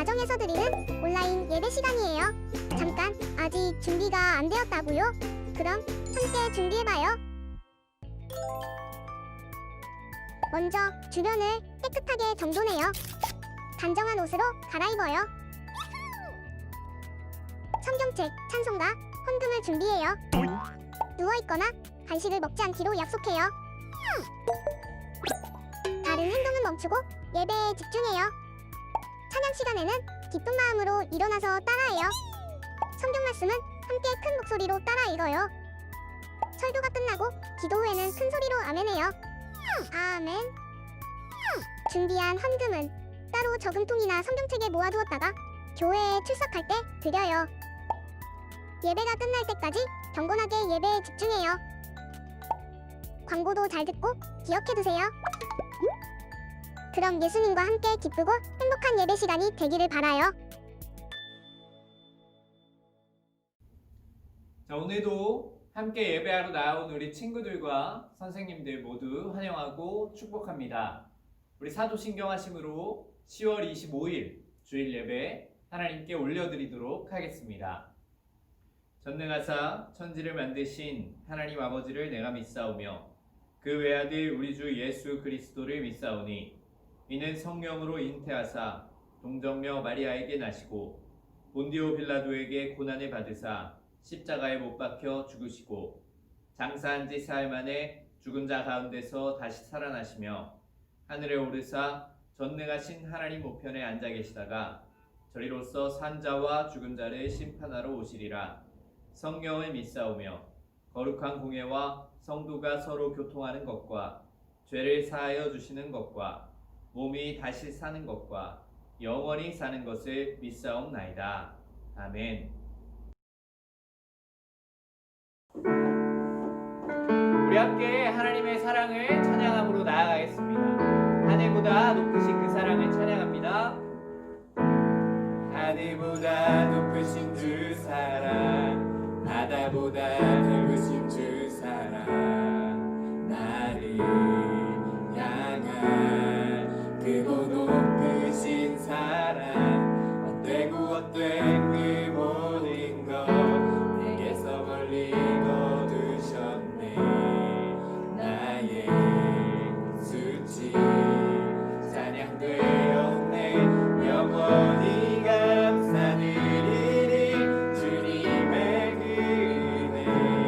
가정에서 드리는 온라인 예배 시간이에요. 잠깐, 아직 준비가 안 되었다고요? 그럼 함께 준비해봐요. 먼저 주변을 깨끗하게 정돈해요. 단정한 옷으로 갈아입어요. 성경책, 찬송가, 헌금을 준비해요. 누워있거나 간식을 먹지 않기로 약속해요. 다른 행동은 멈추고 예배에 집중해요. 찬양 시간에는 기쁜 마음으로 일어나서 따라해요. 성경 말씀은 함께 큰 목소리로 따라 읽어요. 설교가 끝나고 기도 후에는 큰 소리로 아멘해요. 아멘. 준비한 헌금은 따로 저금통이나 성경책에 모아두었다가 교회에 출석할 때 드려요. 예배가 끝날 때까지 경건하게 예배에 집중해요. 광고도 잘 듣고 기억해두세요. 그럼 예수님과 함께 기쁘고 행복한 예배 시간이 되기를 바라요. 자, 오늘도 함께 예배하러 나온 우리 친구들과 선생님들 모두 환영하고 축복합니다. 우리 사도신경 하심으로 10월 25일 주일 예배 하나님께 올려드리도록 하겠습니다. 전능하사 천지를 만드신 하나님 아버지를 내가 믿사오며 그 외아들 우리 주 예수 그리스도를 믿사오니 이는 성령으로 잉태하사 동정녀 마리아에게 나시고 본디오 빌라도에게 고난을 받으사 십자가에 못 박혀 죽으시고 장사한 지 사흘 만에 죽은 자 가운데서 다시 살아나시며 하늘에 오르사 전능하신 하나님 우편에 앉아 계시다가 저리로서 산 자와 죽은 자를 심판하러 오시리라. 성령을 믿사오며 거룩한 공예와 성도가 서로 교통하는 것과 죄를 사하여 주시는 것과 몸이 다시 사는 것과 영원히 사는 것을 믿사옵나이다. 아멘. 우리 함께 하나님의 사랑을 찬양함으로 나아가겠습니다. 하늘보다 높으신 그 사랑을 찬양합니다. 하늘보다 높으신 주 사랑, 바다보다 넓으신 주 사랑, 나를 향한 크고 높으신 사랑, 헛되고 헛된 그 모든 것 내게서 멀리 거두셨네. 나의 수치 찬양되었네. 영원히 감사드리리 주님의 그 은혜.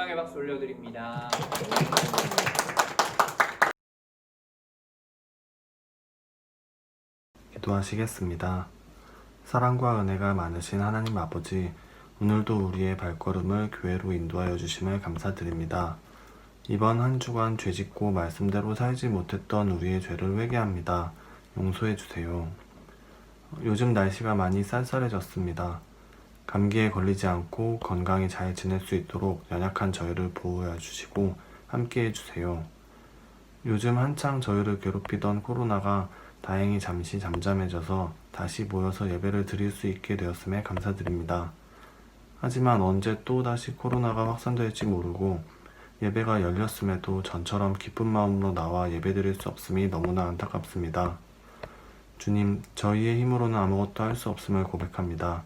영광의 박수 올려드립니다. 기도하시겠습니다. 사랑과 은혜가 많으신 하나님 아버지, 오늘도 우리의 발걸음을 교회로 인도하여 주심을 감사드립니다. 이번 한 주간 죄짓고 말씀대로 살지 못했던 우리의 죄를 회개합니다. 용서해 주세요. 요즘 날씨가 많이 쌀쌀해졌습니다. 감기에 걸리지 않고 건강히 잘 지낼 수 있도록 연약한 저희를 보호해 주시고 함께 해주세요. 요즘 한창 저희를 괴롭히던 코로나가 다행히 잠시 잠잠해져서 다시 모여서 예배를 드릴 수 있게 되었음에 감사드립니다. 하지만 언제 또 다시 코로나가 확산될지 모르고 예배가 열렸음에도 전처럼 기쁜 마음으로 나와 예배드릴 수 없음이 너무나 안타깝습니다. 주님, 저희의 힘으로는 아무것도 할 수 없음을 고백합니다.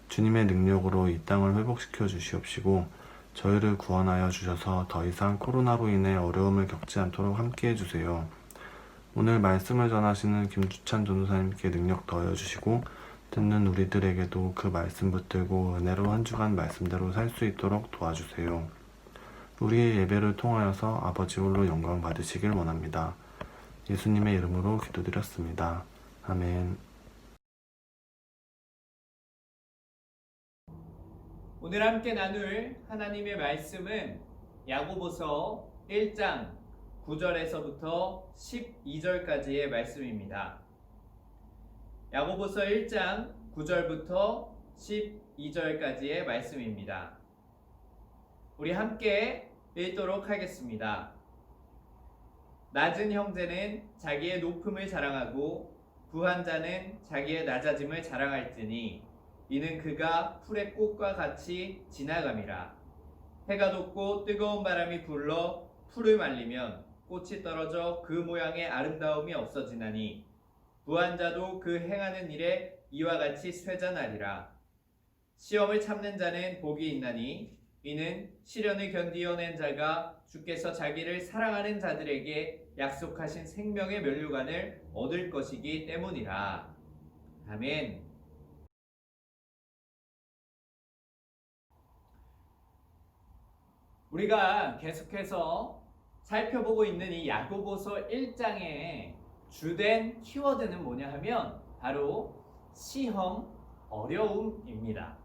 주님의 능력으로 이 땅을 회복시켜 주시옵시고 저희를 구원하여 주셔서 더 이상 코로나로 인해 어려움을 겪지 않도록 함께 해주세요. 오늘 말씀을 전하시는 김주찬 전도사님께 능력 더하여 주시고 듣는 우리들에게도 그 말씀 붙들고 은혜로 한 주간 말씀대로 살 수 있도록 도와주세요. 우리의 예배를 통하여서 아버지 홀로 영광 받으시길 원합니다. 예수님의 이름으로 기도드렸습니다. 아멘. 오늘 함께 나눌 하나님의 말씀은 야고보서 1장 9절에서부터 12절까지의 말씀입니다. 야고보서 1장 9절부터 12절까지의 말씀입니다. 우리 함께 읽도록 하겠습니다. 낮은 형제는 자기의 높음을 자랑하고 부한 자는 자기의 낮아짐을 자랑할지니 이는 그가 풀의 꽃과 같이 지나감이라. 해가 돋고 뜨거운 바람이 불러 풀을 말리면 꽃이 떨어져 그 모양의 아름다움이 없어지나니 부한 자도 그 행하는 일에 이와 같이 쇠잔하리라. 시험을 참는 자는 복이 있나니 이는 시련을 견디어낸 자가 주께서 자기를 사랑하는 자들에게 약속하신 생명의 면류관을 얻을 것이기 때문이라. 아멘. 우리가 계속해서 살펴보고 있는 이 야고보서 1장의 주된 키워드는 뭐냐 하면 바로 시험, 어려움입니다.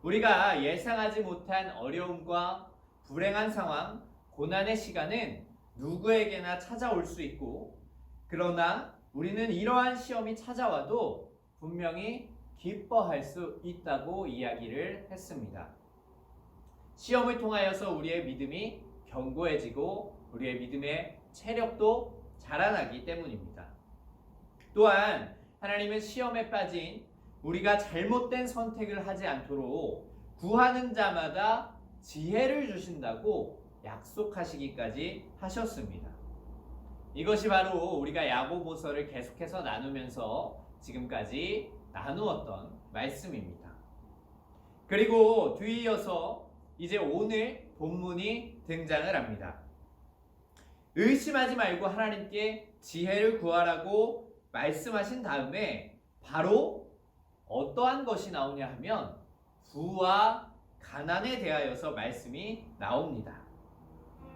우리가 예상하지 못한 어려움과 불행한 상황, 고난의 시간은 누구에게나 찾아올 수 있고, 그러나 우리는 이러한 시험이 찾아와도 분명히 기뻐할 수 있다고 이야기를 했습니다. 시험을 통하여서 우리의 믿음이 견고해지고 우리의 믿음의 체력도 자라나기 때문입니다. 또한 하나님은 시험에 빠진 우리가 잘못된 선택을 하지 않도록 구하는 자마다 지혜를 주신다고 약속하시기까지 하셨습니다. 이것이 바로 우리가 야고보서를 계속해서 나누면서 지금까지 나누었던 말씀입니다. 그리고 뒤이어서 이제 오늘 본문이 등장을 합니다. 의심하지 말고 하나님께 지혜를 구하라고 말씀하신 다음에 바로 어떠한 것이 나오냐 하면 부와 가난에 대하여서 말씀이 나옵니다.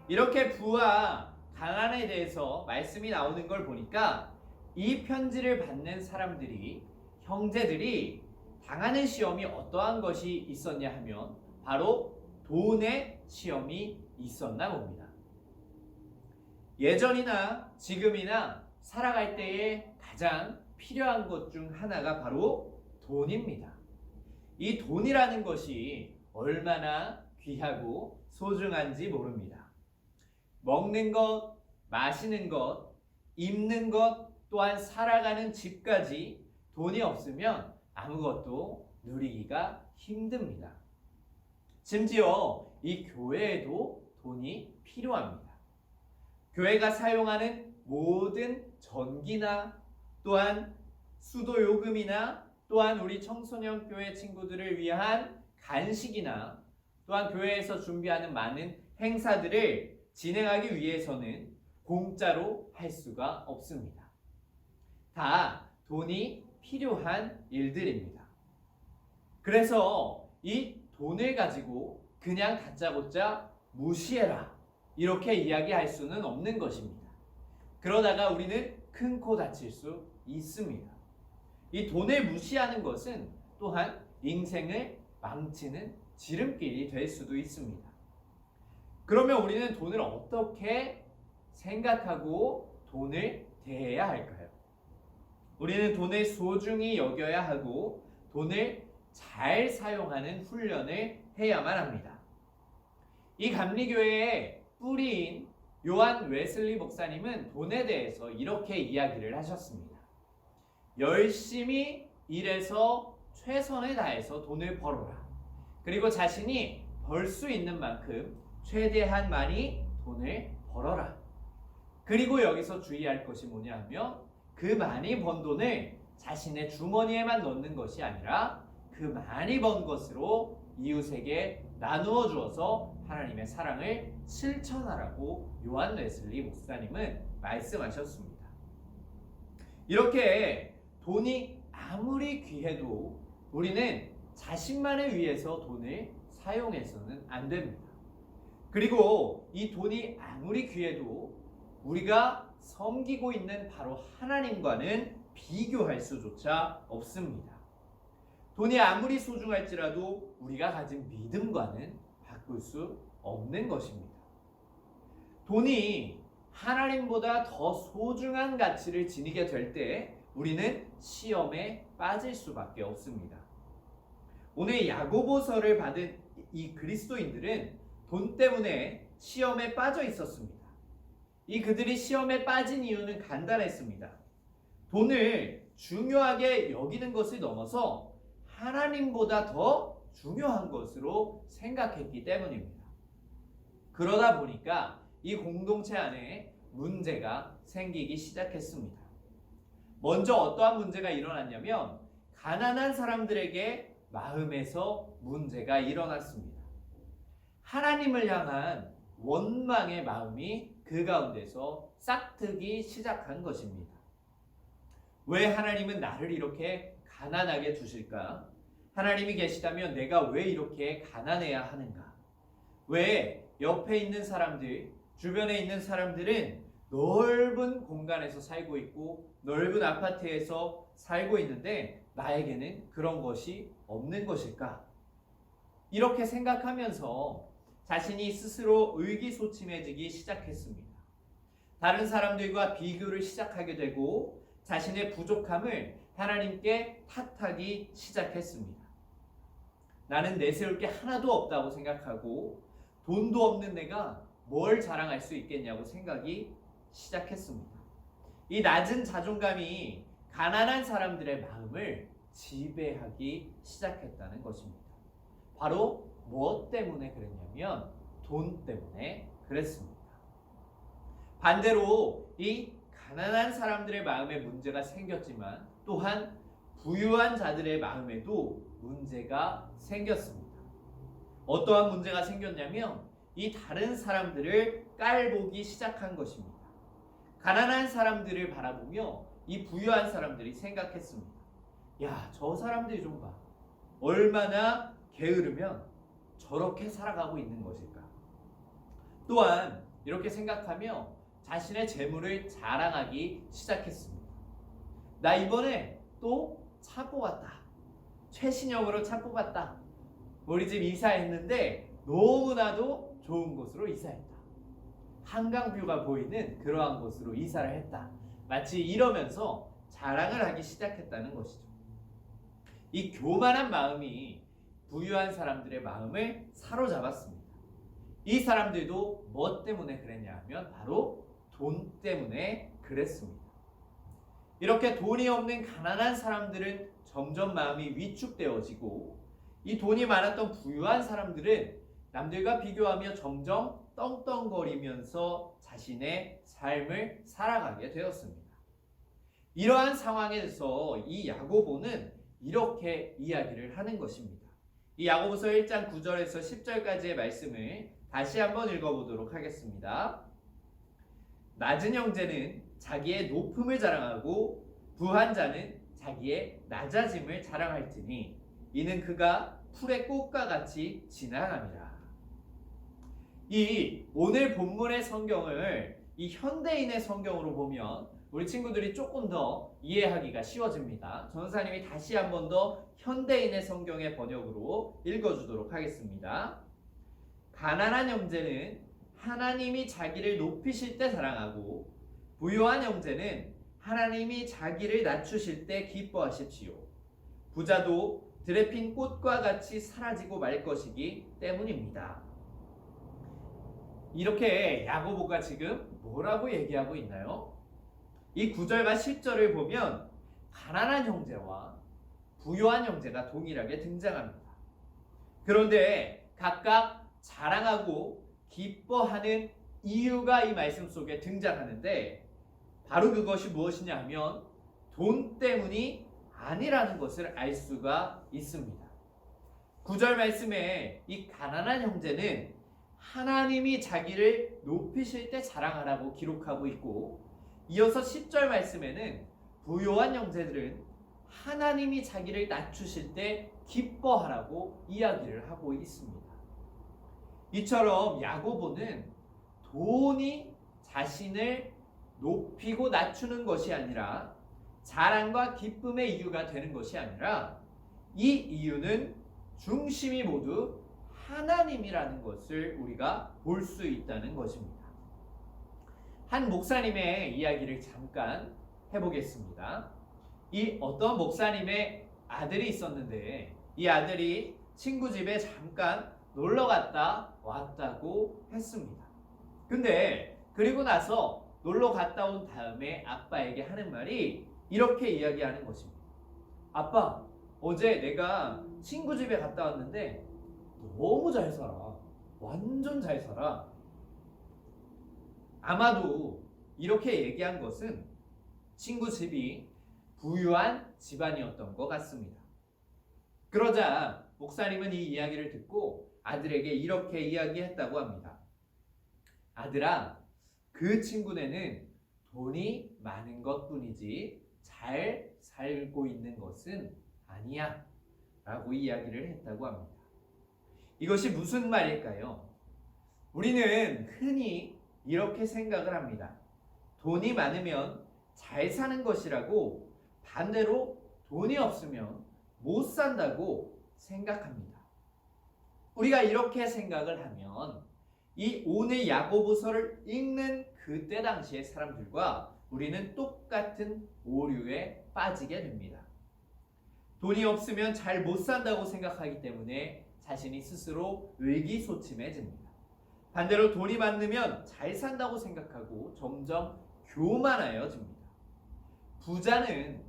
이렇게 부와 가난에 대해서 말씀이 나오는 걸 보니까 이 편지를 받는 사람들이, 형제들이 당하는 시험이 어떠한 것이 있었냐 하면 바로 돈의 시험이 있었나 봅니다. 예전이나 지금이나 살아갈 때에 가장 필요한 것 중 하나가 바로 돈입니다. 이 돈이라는 것이 얼마나 귀하고 소중한지 모릅니다. 먹는 것, 마시는 것, 입는 것, 또한 살아가는 집까지 돈이 없으면 아무것도 누리기가 힘듭니다. 심지어 이 교회에도 돈이 필요합니다. 교회가 사용하는 모든 전기나 또한 수도 요금이나 또한 우리 청소년 교회 친구들을 위한 간식이나 또한 교회에서 준비하는 많은 행사들을 진행하기 위해서는 공짜로 할 수가 없습니다. 다 돈이 필요한 일들입니다. 그래서 이 돈을 가지고 그냥 다짜고짜 무시해라 이렇게 이야기할 수는 없는 것입니다. 그러다가 우리는 큰 코 다칠 수 있습니다. 이 돈을 무시하는 것은 또한 인생을 망치는 지름길이 될 수도 있습니다. 그러면 우리는 돈을 어떻게 생각하고 돈을 대해야 할까요? 우리는 돈을 소중히 여겨야 하고 돈을 잘 사용하는 훈련을 해야만 합니다. 이 감리교회의 뿌리인 요한 웨슬리 목사님은 돈에 대해서 이렇게 이야기를 하셨습니다. 열심히 일해서 최선을 다해서 돈을 벌어라. 그리고 자신이 벌 수 있는 만큼 최대한 많이 돈을 벌어라. 그리고 여기서 주의할 것이 뭐냐 하면 그 많이 번 돈을 자신의 주머니에만 넣는 것이 아니라 그 많이 번 것으로 이웃에게 나누어 주어서 하나님의 사랑을 실천하라고 요한 웨슬리 목사님은 말씀하셨습니다. 이렇게 돈이 아무리 귀해도 우리는 자신만을 위해서 돈을 사용해서는 안 됩니다. 그리고 이 돈이 아무리 귀해도 우리가 섬기고 있는 바로 하나님과는 비교할 수조차 없습니다. 돈이 아무리 소중할지라도 우리가 가진 믿음과는 바꿀 수 없는 것입니다. 돈이 하나님보다 더 소중한 가치를 지니게 될 때 우리는 시험에 빠질 수밖에 없습니다. 오늘 야고보서를 받은 이 그리스도인들은 돈 때문에 시험에 빠져 있었습니다. 이 그들이 시험에 빠진 이유는 간단했습니다. 돈을 중요하게 여기는 것을 넘어서 하나님보다 더 중요한 것으로 생각했기 때문입니다. 그러다 보니까 이 공동체 안에 문제가 생기기 시작했습니다. 먼저 어떠한 문제가 일어났냐면 가난한 사람들에게 마음에서 문제가 일어났습니다. 하나님을 향한 원망의 마음이 그 가운데서 싹트기 시작한 것입니다. 왜 하나님은 나를 이렇게 가난하게 두실까? 하나님이 계시다면 내가 왜 이렇게 가난해야 하는가? 왜 옆에 있는 사람들, 주변에 있는 사람들은 넓은 공간에서 살고 있고 넓은 아파트에서 살고 있는데 나에게는 그런 것이 없는 것일까? 이렇게 생각하면서 자신이 스스로 의기소침해지기 시작했습니다. 다른 사람들과 비교를 시작하게 되고 자신의 부족함을 하나님께 탓하기 시작했습니다. 나는 내세울 게 하나도 없다고 생각하고 돈도 없는 내가 뭘 자랑할 수 있겠냐고 생각이 시작했습니다. 이 낮은 자존감이 가난한 사람들의 마음을 지배하기 시작했다는 것입니다. 바로 무엇 때문에 그랬냐면 돈 때문에 그랬습니다. 반대로 이 가난한 사람들의 마음에 문제가 생겼지만 또한 부유한 자들의 마음에도 문제가 생겼습니다. 어떠한 문제가 생겼냐면 이 다른 사람들을 깔보기 시작한 것입니다. 가난한 사람들을 바라보며 이 부유한 사람들이 생각했습니다. 야, 저 사람들이 좀 봐. 얼마나 게으르면 저렇게 살아가고 있는 것일까? 또한 이렇게 생각하며 자신의 재물을 자랑하기 시작했습니다. 나 이번에 또 차 뽑았다. 최신형으로 차 뽑았다. 우리 집 이사했는데 너무나도 좋은 곳으로 이사했다. 한강뷰가 보이는 그러한 곳으로 이사를 했다. 마치 이러면서 자랑을 하기 시작했다는 것이죠. 이 교만한 마음이 부유한 사람들의 마음을 사로잡았습니다. 이 사람들도 뭐 때문에 그랬냐 하면 바로 돈 때문에 그랬습니다. 이렇게 돈이 없는 가난한 사람들은 점점 마음이 위축되어지고 이 돈이 많았던 부유한 사람들은 남들과 비교하며 점점 떵떵거리면서 자신의 삶을 살아가게 되었습니다. 이러한 상황에서 이 야고보는 이렇게 이야기를 하는 것입니다. 이 야고보서 1장 9절에서 10절까지의 말씀을 다시 한번 읽어보도록 하겠습니다. 낮은 형제는 자기의 높음을 자랑하고 부한 자는 자기의 낮아짐을 자랑할지니 이는 그가 풀의 꽃과 같이 지나감이라. 이 오늘 본문의 성경을 이 현대인의 성경으로 보면 우리 친구들이 조금 더 이해하기가 쉬워집니다. 전도사님이 다시 한 번 더 현대인의 성경의 번역으로 읽어주도록 하겠습니다. 가난한 형제는 하나님이 자기를 높이실 때 자랑하고 부요한 형제는 하나님이 자기를 낮추실 때 기뻐하십시오. 부자도 들에 핀 꽃과 같이 사라지고 말 것이기 때문입니다. 이렇게 야고보가 지금 뭐라고 얘기하고 있나요? 이 9절과 10절을 보면 가난한 형제와 부요한 형제가 동일하게 등장합니다. 그런데 각각 자랑하고 기뻐하는 이유가 이 말씀 속에 등장하는데 바로 그것이 무엇이냐 하면 돈 때문이 아니라는 것을 알 수가 있습니다. 9절 말씀에 이 가난한 형제는 하나님이 자기를 높이실 때 자랑하라고 기록하고 있고, 이어서 10절 말씀에는 부요한 형제들은 하나님이 자기를 낮추실 때 기뻐하라고 이야기를 하고 있습니다. 이처럼 야고보는 돈이 자신을 높이고 낮추는 것이 아니라 자랑과 기쁨의 이유가 되는 것이 아니라 이 이유는 중심이 모두 하나님이라는 것을 우리가 볼 수 있다는 것입니다. 한 목사님의 이야기를 잠깐 해보겠습니다. 이 어떤 목사님의 아들이 있었는데 이 아들이 친구 집에 잠깐 놀러 갔다 왔다고 했습니다. 근데 그리고 나서 놀러 갔다 온 다음에 아빠에게 하는 말이 이렇게 이야기하는 것입니다. 아빠, 어제 내가 친구 집에 갔다 왔는데 너무 잘 살아. 완전 잘 살아. 아마도 이렇게 얘기한 것은 친구 집이 부유한 집안이었던 것 같습니다. 그러자 목사님은 이 이야기를 듣고 아들에게 이렇게 이야기했다고 합니다. 아들아, 그 친구네는 돈이 많은 것뿐이지 잘 살고 있는 것은 아니야 라고 이야기를 했다고 합니다. 이것이 무슨 말일까요? 우리는 흔히 이렇게 생각을 합니다. 돈이 많으면 잘 사는 것이라고, 반대로 돈이 없으면 못 산다고 생각합니다. 우리가 이렇게 생각을 하면 이 오늘 야고보서를 읽는 그때 당시의 사람들과 우리는 똑같은 오류에 빠지게 됩니다. 돈이 없으면 잘 못 산다고 생각하기 때문에 자신이 스스로 의기소침해집니다. 반대로 돈이 많으면 잘 산다고 생각하고 점점 교만하여집니다. 부자는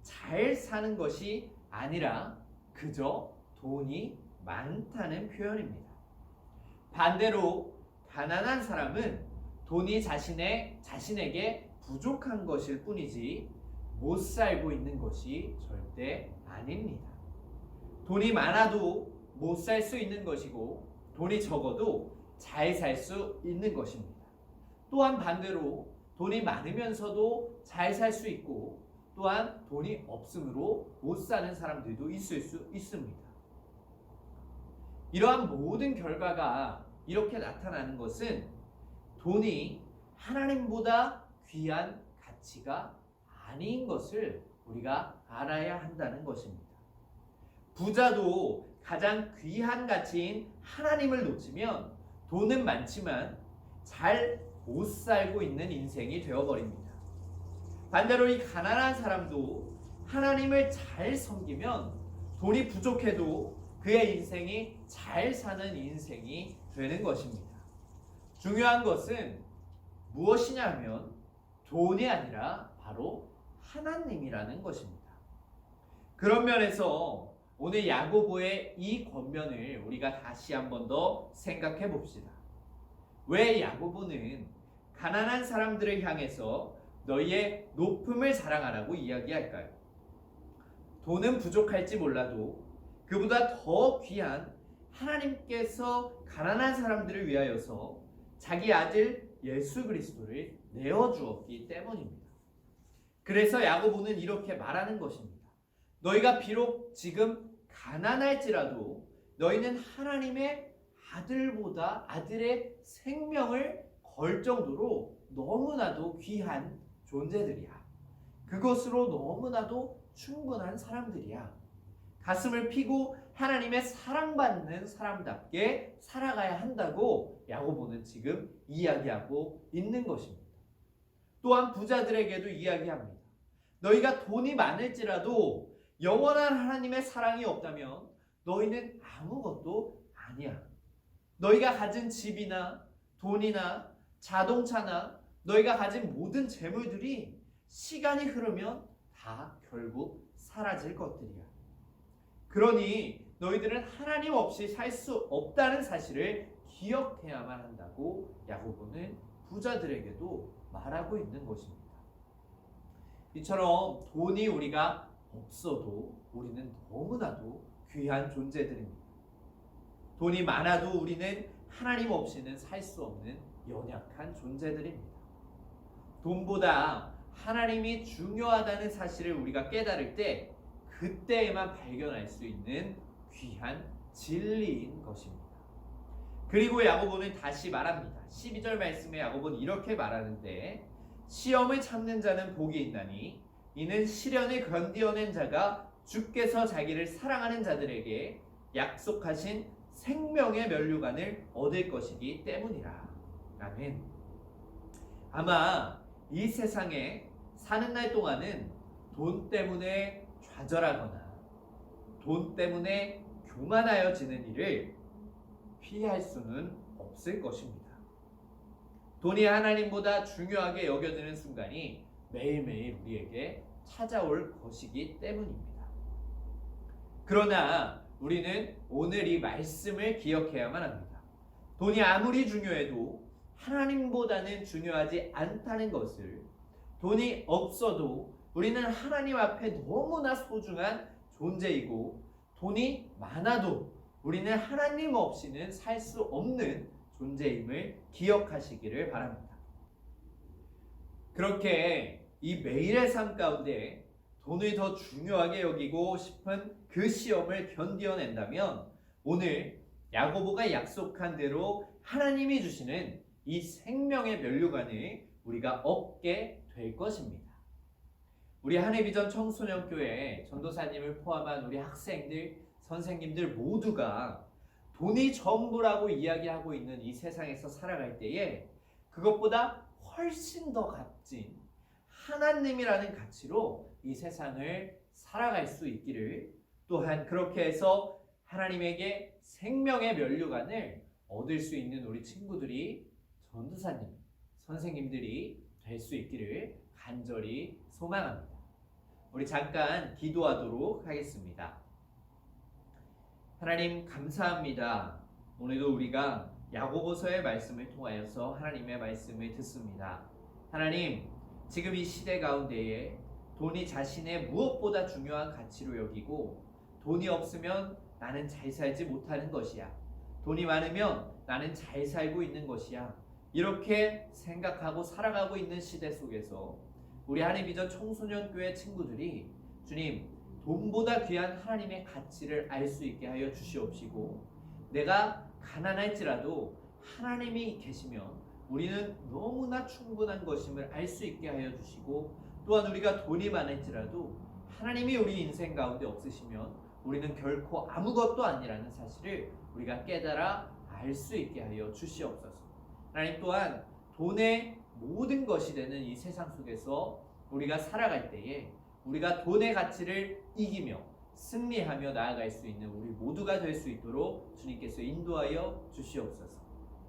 잘 사는 것이 아니라 그저 돈이 많다는 표현입니다. 반대로 가난한 사람은 돈이 자신에게 부족한 것일 뿐이지 못 살고 있는 것이 절대 아닙니다. 돈이 많아도 못 살 수 있는 것이고 돈이 적어도 잘 살 수 있는 것입니다. 또한 반대로 돈이 많으면서도 잘 살 수 있고 또한 돈이 없으므로 못 사는 사람들도 있을 수 있습니다. 이러한 모든 결과가 이렇게 나타나는 것은 돈이 하나님보다 귀한 가치가 아닌 것을 우리가 알아야 한다는 것입니다. 부자도 가장 귀한 가치인 하나님을 놓치면 돈은 많지만 잘 못 살고 있는 인생이 되어버립니다. 반대로 이 가난한 사람도 하나님을 잘 섬기면 돈이 부족해도 그의 인생이 잘 사는 인생이 되는 것입니다. 중요한 것은 무엇이냐면 돈이 아니라 바로 하나님이라는 것입니다. 그런 면에서 오늘 야고보의 이 권면을 우리가 다시 한 번 더 생각해 봅시다. 왜 야고보는 가난한 사람들을 향해서 너희의 높음을 자랑하라고 이야기할까요? 돈은 부족할지 몰라도 그보다 더 귀한 하나님께서 가난한 사람들을 위하여서 자기 아들 예수 그리스도를 내어주었기 때문입니다. 그래서 야고보는 이렇게 말하는 것입니다. 너희가 비록 지금 가난할지라도 너희는 하나님의 아들보다 아들의 생명을 걸 정도로 너무나도 귀한 존재들이야. 그것으로 너무나도 충분한 사람들이야. 가슴을 피고 하나님의 사랑받는 사람답게 살아가야 한다고 야고보는 지금 이야기하고 있는 것입니다. 또한 부자들에게도 이야기합니다. 너희가 돈이 많을지라도 영원한 하나님의 사랑이 없다면 너희는 아무것도 아니야. 너희가 가진 집이나 돈이나 자동차나 너희가 가진 모든 재물들이 시간이 흐르면 다 결국 사라질 것들이야. 그러니 너희들은 하나님 없이 살 수 없다는 사실을 기억해야만 한다고 야고보는 부자들에게도 말하고 있는 것입니다. 이처럼 돈이 우리가 없어도 우리는 너무나도 귀한 존재들입니다. 돈이 많아도 우리는 하나님 없이는 살 수 없는 연약한 존재들입니다. 돈보다 하나님이 중요하다는 사실을 우리가 깨달을 때 그때에만 발견할 수 있는 귀한 진리인 것입니다. 그리고 야고보는 다시 말합니다. 12절 말씀에 야고보는 이렇게 말하는데 시험을 참는 자는 복이 있나니 이는 시련을 견디어낸 자가 주께서 자기를 사랑하는 자들에게 약속하신 생명의 면류관을 얻을 것이기 때문이라. 아멘. 아마 이 세상에 사는 날 동안은 돈 때문에 좌절하거나 돈 때문에 교만하여지는 일을 피할 수는 없을 것입니다. 돈이 하나님보다 중요하게 여겨지는 순간이 매일매일 우리에게 찾아올 것이기 때문입니다. 그러나 우리는 오늘 이 말씀을 기억해야만 합니다. 돈이 아무리 중요해도 하나님보다는 중요하지 않다는 것을, 돈이 없어도 우리는 하나님 앞에 너무나 소중한 존재이고 돈이 많아도 우리는 하나님 없이는 살 수 없는 존재임을 기억하시기를 바랍니다. 그렇게 이 매일의 삶 가운데 돈을 더 중요하게 여기고 싶은 그 시험을 견뎌낸다면 오늘 야고보가 약속한 대로 하나님이 주시는 이 생명의 면류관을 우리가 얻게 될 것입니다. 우리 한해비전 청소년교회 전도사님을 포함한 우리 학생들, 선생님들 모두가 돈이 전부라고 이야기하고 있는 이 세상에서 살아갈 때에 그것보다 훨씬 더 값진 하나님이라는 가치로 이 세상을 살아갈 수 있기를, 또한 그렇게 해서 하나님에게 생명의 면류관을 얻을 수 있는 우리 친구들이, 전도사님, 선생님들이 될 수 있기를 간절히 소망합니다. 우리 잠깐 기도하도록 하겠습니다. 하나님 감사합니다. 오늘도 우리가 야고보서의 말씀을 통하여서 하나님의 말씀을 듣습니다. 하나님, 지금 이 시대 가운데에 돈이 자신의 무엇보다 중요한 가치로 여기고 돈이 없으면 나는 잘 살지 못하는 것이야. 돈이 많으면 나는 잘 살고 있는 것이야. 이렇게 생각하고 살아가고 있는 시대 속에서 우리 한해비전 청소년교회 친구들이 주님, 돈보다 귀한 하나님의 가치를 알 수 있게 하여 주시옵시고, 내가 가난할지라도 하나님이 계시면 우리는 너무나 충분한 것임을 알 수 있게 하여 주시고, 또한 우리가 돈이 많을지라도 하나님이 우리 인생 가운데 없으시면 우리는 결코 아무것도 아니라는 사실을 우리가 깨달아 알 수 있게 하여 주시옵소서. 하나님, 또한 돈의 모든 것이 되는 이 세상 속에서 우리가 살아갈 때에 우리가 돈의 가치를 이기며 승리하며 나아갈 수 있는 우리 모두가 될 수 있도록 주님께서 인도하여 주시옵소서.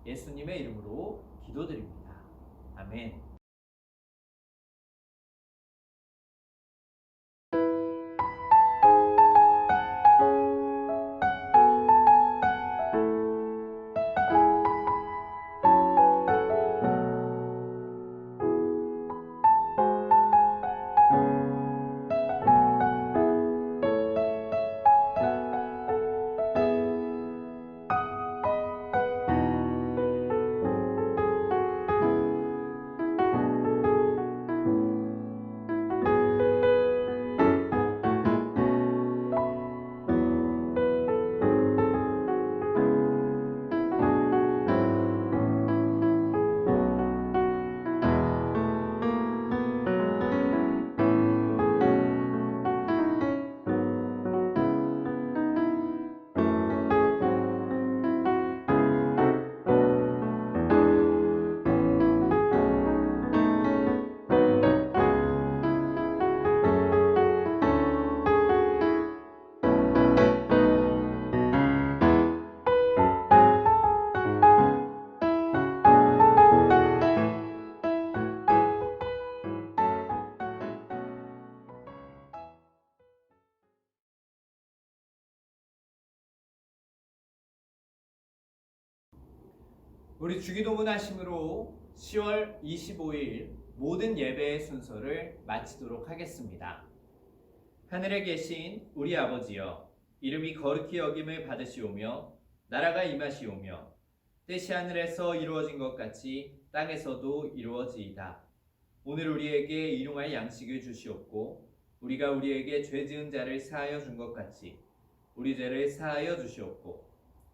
예수님의 이름으로 기도드립니다. 아멘. 우리 주기도문 하심으로 10월 25일 모든 예배의 순서를 마치도록 하겠습니다. 하늘에 계신 우리 아버지여, 이름이 거룩히 여김을 받으시오며 나라가 임하시오며 뜻이 하늘에서 이루어진 것 같이 땅에서도 이루어지이다. 오늘 우리에게 일용할 양식을 주시옵고 우리가 우리에게 죄 지은 자를 사하여 준 것 같이 우리 죄를 사하여 주시옵고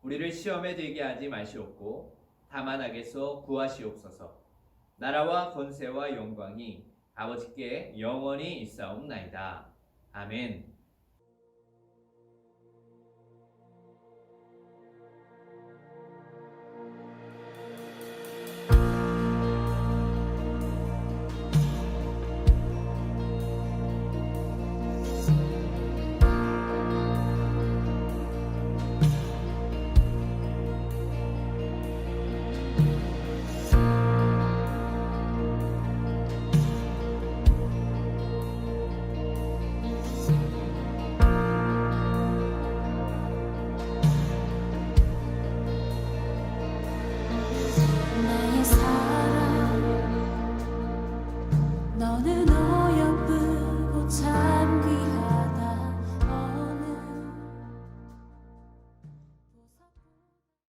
우리를 시험에 들게 하지 마시옵고 다만 악에서 구하시옵소서. 나라와 권세와 영광이 아버지께 영원히 있사옵나이다. 아멘.